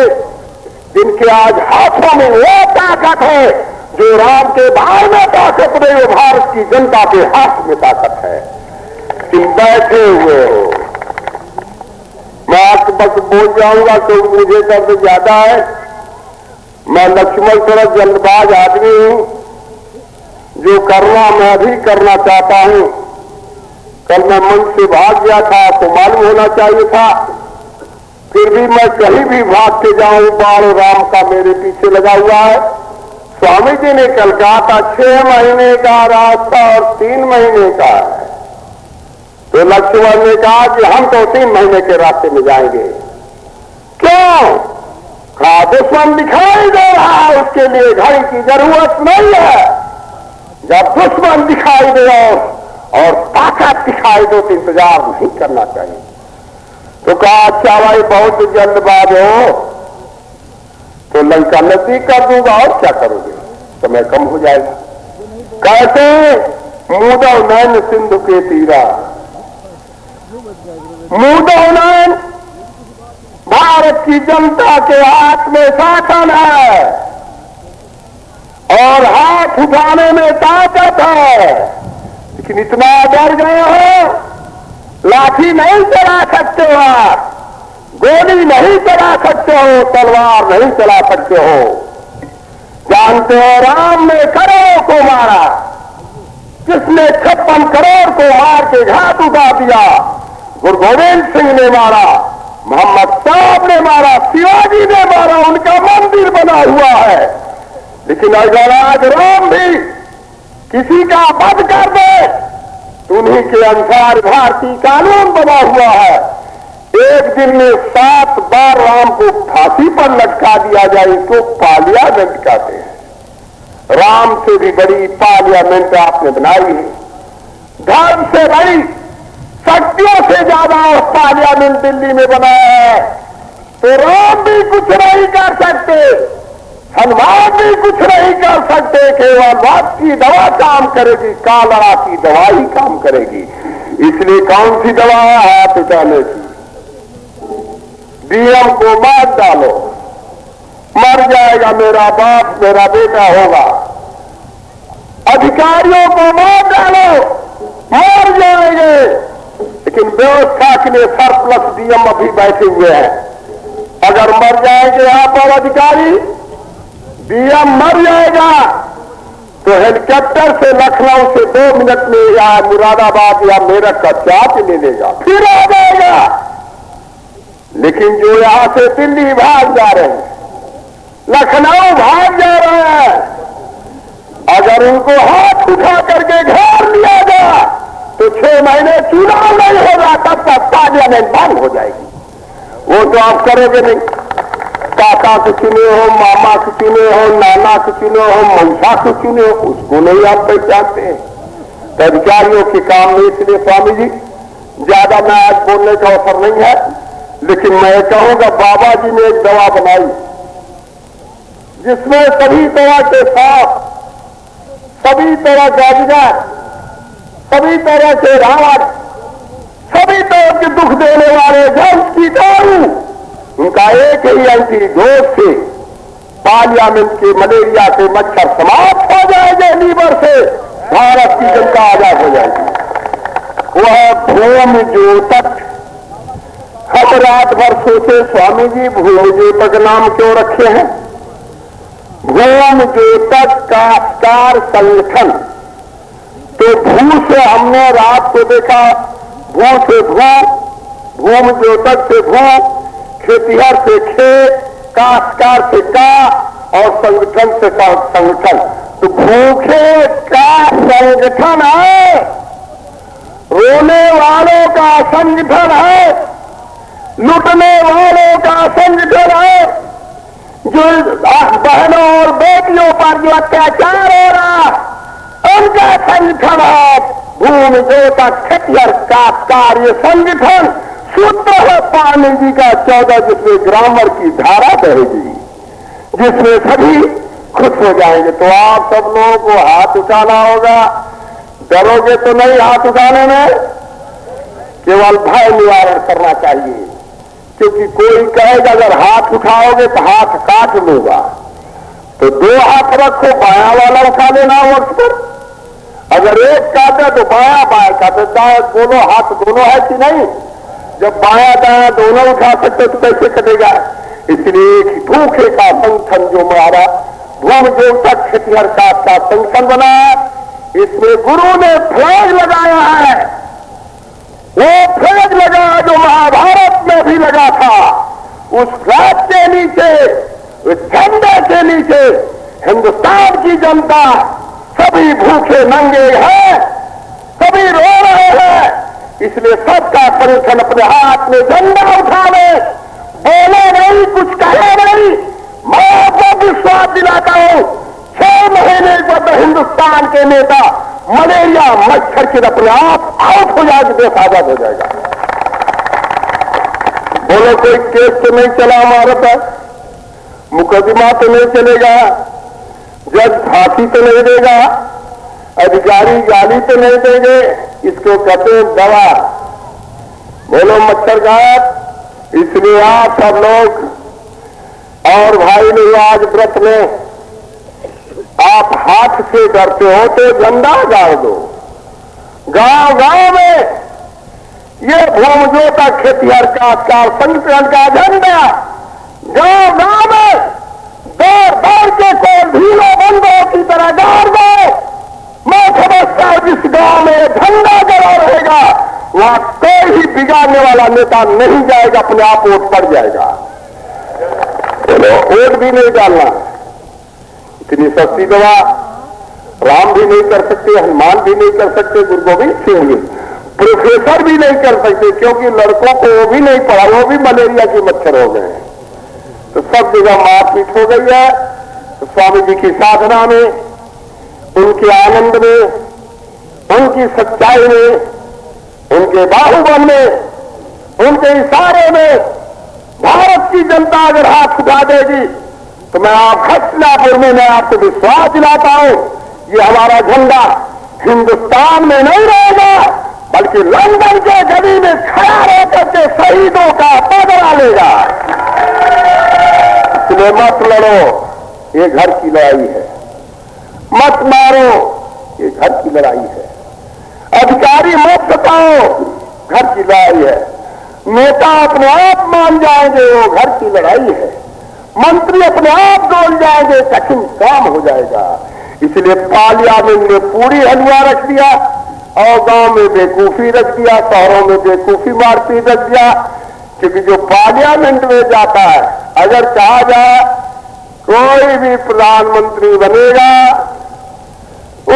जिनके आज हाथों में वो ताकत है जो राम के भाई में ताकत नहीं, वो भारत की जनता के हाथ में ताकत है। तुम बैठे हुए हो। मैं आपको बस बोल जाऊंगा तो मुझे दर्द ज्यादा है। मैं लक्ष्मण तरफ जल्दबाज आदमी हूं, जो करना मैं भी करना चाहता हूं। कल मैं मन से भाग गया था तो मालूम होना चाहिए था, फिर भी मैं कहीं भी भाग के जाऊं, बाण राम का मेरे पीछे लगा हुआ है। स्वामी जी ने कल कहा था 6 महीने का रास्ता और 3 महीने का है, तो लक्ष्मण ने कहा कि हम तो 3 महीने के रास्ते में जाएंगे। क्यों? कहा दुश्मन दिखाई दे रहा है, उसके लिए घड़ी की जरूरत नहीं है। जब दुश्मन दिखाई दे और ताकत दिखाई दो तो इंतजार नहीं करना चाहिए। तो कहा अच्छा भाई बहुत जल्दबाज हो तो लंका नजदीक कर दूंगा, और क्या करोगे, समय कम हो जाएगा। कैसे? मुदव नैन सिंधु के तीरा। मुदव नैन भारत की जनता के हाथ में शासन है और हाथ उठाने में ताकत है, लेकिन इतना डर गए हो, लाठी नहीं चला सकते हो आप, गोली नहीं चला सकते हो, तलवार नहीं चला सकते हो। जानते हो राम ने करोड़ों को मारा, किसने 56 करोड़ को मार के घाट उठा दिया? गुरु गोविंद सिंह ने मारा, मोहम्मद साहब ने मारा, शिवाजी ने मारा, उनका मंदिर बना हुआ है। लेकिन अगर आज राम भी किसी का वध कर दे तो उन्हीं के अनुसार भारतीय कानून बना हुआ है, एक दिन में 7 बार राम को फांसी पर लटका दिया जाए, इसको पार्लियामेंट कहते हैं। राम से भी बड़ी पार्लियामेंट आपने बनाई है, धर्म से बड़ी शक्तियों से ज्यादा पार्लियामेंट दिल्ली में बनाया है। तो राम भी कुछ नहीं कर सकते, हनुमान भी कुछ नहीं कर सकते, केवल वक्त की दवा काम करेगी, कालरा की दवा ही काम करेगी। इसलिए कौन सी दवा है? हाथ उठाने की। डीएम को मार डालो, मर जाएगा मेरा बाप, मेरा बेटा होगा। अधिकारियों को मार डालो, मर जाएंगे। लेकिन व्यवस्था के लिए सरप्लस डीएम अभी बैठे हुए हैं, अगर मर जाएंगे यहां पर अधिकारी, डीएम मर जाएगा तो हेलीकॉप्टर से लखनऊ से 2 मिनट में या मुरादाबाद या मेरठ का चार्ज ले लेगा, फिर आ जाएगा। लेकिन जो यहां से दिल्ली भाग जा रहे हैं, लखनऊ भाग जा रहे हैं, अगर उनको हाथ उठा करके घर लिया जाए तो 6 महीने चुनाव नहीं होगा, तब तक पार्लियामेंट बंद हो जाएगी। वो तो आप करोगे नहीं। काका को चुने हो, मामा को चुने हो, नाना को चुने हो, मौसा को चुने हो, उसको नहीं आप पहचानते हैं। तो अधिकारियों के काम में, इसलिए स्वामी जी ज्यादा मैं आज बोलने का अवसर नहीं है, लेकिन मैं कहूंगा बाबा जी ने एक दवा बनाई जिसमें सभी तरह के सांप, सभी तरह का अजगर, सभी तरह के रावण, सभी तरह के दुख देने वाले जंस की दारू, उनका एक ही एंटीडोट से पार्लियामेंट के मलेरिया के मच्छर समाप्त हो जाएंगे, लीवर से भारत की जनता आजाद हो जाएगी। वह भूमि ज्योतक। हम रात भर सोचे स्वामी जी भूमि ज्योतक नाम क्यों रखे हैं? भूमि ज्योतक काश्तकार संगठन। तो भू से हमने रात को देखा, भू से भू, भूमि ज्योतक से भू, खेतिहर से खेत, काश्तकार से का और संगठन से संगठन। तो भूखे का संगठन है, रोने वालों का संगठन है, लुटने वालों का संगठन है, जो बहनों और बेटियों पर जो अत्याचार हो रहा उनका संगठन है। भूमि ज्योतक खेतिहर काश्तकार ये संगठन सूत्र है पानी जी का 14, जिसमें ग्रामर की धारा बहेगी, जिसमें सभी खुश हो जाएंगे। तो आप सब लोगों को हाथ उठाना होगा। डरोगे तो नहीं हाथ उठाने में, केवल भय निवारण करना चाहिए। क्योंकि कोई कहेगा अगर हाथ उठाओगे तो हाथ काट लूंगा, तो 2 हाथ रखो, बायां वाला उठा लेना वक्त पर। अगर एक काटे तो बायां बायां काटे, दोनों हाथ दोनों है कि नहीं? जब बाया दाया दोनों उठा सकते तो कैसे कटेगा? इसलिए एक भूखे का संगठन जो हमारा भूमि ज्योतक खेतिहर का संगठन बना है, इसमें गुरु ने फ्लैग लगाया है। वो फ्लैग लगा जो महाभारत में भी लगा था। उस फ्लैग के नीचे, उस झंडे के नीचे हिंदुस्तान की जनता सभी भूखे नंगे हैं, सभी रो रहे हैं। इसलिए सबका संगठन अपने हाथ में झंडा उठा ले, बोले नहीं, कुछ कहे नहीं। मैं आपको विश्वास दिलाता हूं 6 महीने बाद हिंदुस्तान के नेता मलेरिया मच्छर के अपने आप आउट हो जाएगा, देश आजाद हो जाएगा। बोले कोई केस तो नहीं चला हमारे पास, मुकदमा तो नहीं चलेगा, जज फांसी तो नहीं देगा, अधिकारी गाली तो नहीं देंगे। इसको कहते हैं दवा। बोलो मच्छरघात। इसलिए आप सब लोग और भाई लोग आज व्रत में आप हाथ से डरते हो तो झंडा गाड़ दो। गांव गांव में ये भूमि ज्योतक खेतिहर काश्तकार संगठन का झंडा गांव गांव में दौड़ दौड़ के कोल ढीलो बंदों की तरह गाड़ दो। मैं समझता हूं जिस गांव में झंडा जला रहेगा वहां कोई ही बिगाड़ने वाला नेता नहीं जाएगा, अपने आप वोट पड़ जाएगा। चलो वोट भी नहीं डालना। इतनी सस्ती दवा राम भी नहीं कर सकते, हनुमान भी नहीं कर सकते, गुरु गोविंद सिंह भी, प्रोफेसर भी नहीं कर सकते, क्योंकि लड़कों को वो भी नहीं पढ़ा, वो भी मलेरिया के मच्छर हो गए हैं। तो सब जगह मारपीट हो गई है। तो स्वामी जी की साधना में, उनके आनंद में, उनकी सच्चाई में, उनके बाहुबल में, उनके इशारे में भारत की जनता अगर हाथ उठा देगी तो मैं आप हस्तिनापुर में मैं आपको विश्वास दिलाता हूं, ये हमारा झंडा हिंदुस्तान में नहीं रहेगा, बल्कि लंदन के गली में खड़ा रहकर के शहीदों का बदला लेगा। इसलिए मत लड़ो, ये घर की लड़ाई है। मत मारो, ये घर की लड़ाई है। अधिकारी मत सताओ, घर की लड़ाई है। नेता अपने आप मान जाएंगे, वो घर की लड़ाई है। मंत्री अपने आप डोल जाएंगे, कठिन काम हो जाएगा। इसलिए पार्लियामेंट में पूरी हलवा रख दिया और गांव में बेवकूफी रख दिया, शहरों में बेवकूफी मारपीट रख दिया। क्योंकि जो पार्लियामेंट में जाता है, अगर कहा जाए कोई भी प्रधानमंत्री बनेगा,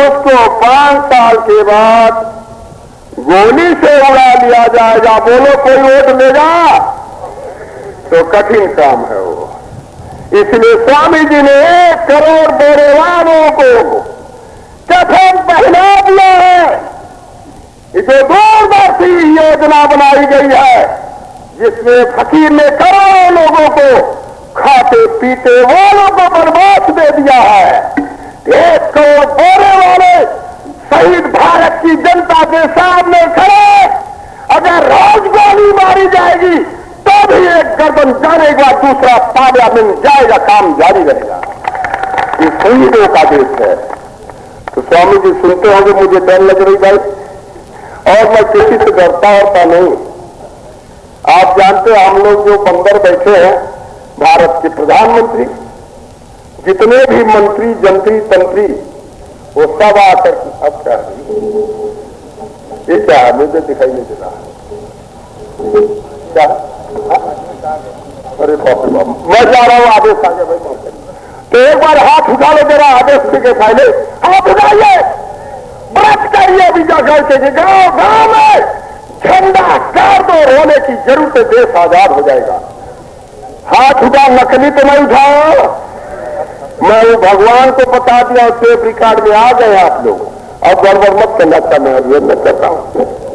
उसको 5 साल के बाद गोली से उड़ा लिया जाएगा, बोलो कोई वोट लेगा? तो कठिन काम है वो। इसलिए स्वामी जी ने 1 करोड़ बोरेवालों को कफन पहना दिया है। इसे दूरदर्शी योजना बनाई गई है, जिसमें फकीर ने करोड़ों लोगों को खाते पीते वालों को बर्बाद दे दिया है। 1 करोड़ बोरे वाले शहीद भारत की जनता के सामने खड़े, अगर रोज गोली मारी जाएगी तो भी एक गर्दन जाएगा, दूसरा पार्लियामेंट जाएगा, काम जारी रहेगा। ये शहीदों का देश है। तो स्वामी जी सुनते होंगे, मुझे डर लग रही भाई, और मैं किसी से डरता होता नहीं। आप जानते हैं, हम लोग जो बंदर बैठे हैं, भारत के प्रधानमंत्री, जितने भी मंत्री जंत्री तंत्री, वो सब आकर अब क्या ये क्या है, मुझे दिखाई नहीं दे रहा क्या? अरे बाप रे बाप, मैं जा रहा हूँ, आदेश आगे भाई। तो एक बार हाथ उठा लो जरा, आदेश के पहले हाथ उठाइए, व्रत करिए भी जाकर के गांव गांव में झंडा गाड़ दो, होने की जरूरत है, देश आजाद हो जाएगा। हाथ उठा, नकली तो नहीं उठाओ। मैं वो भगवान को बता दिया, टेप रिकॉर्ड में आ गए आप लोग। अब गड़बड़ मत करना, मैं कर रहा हूं।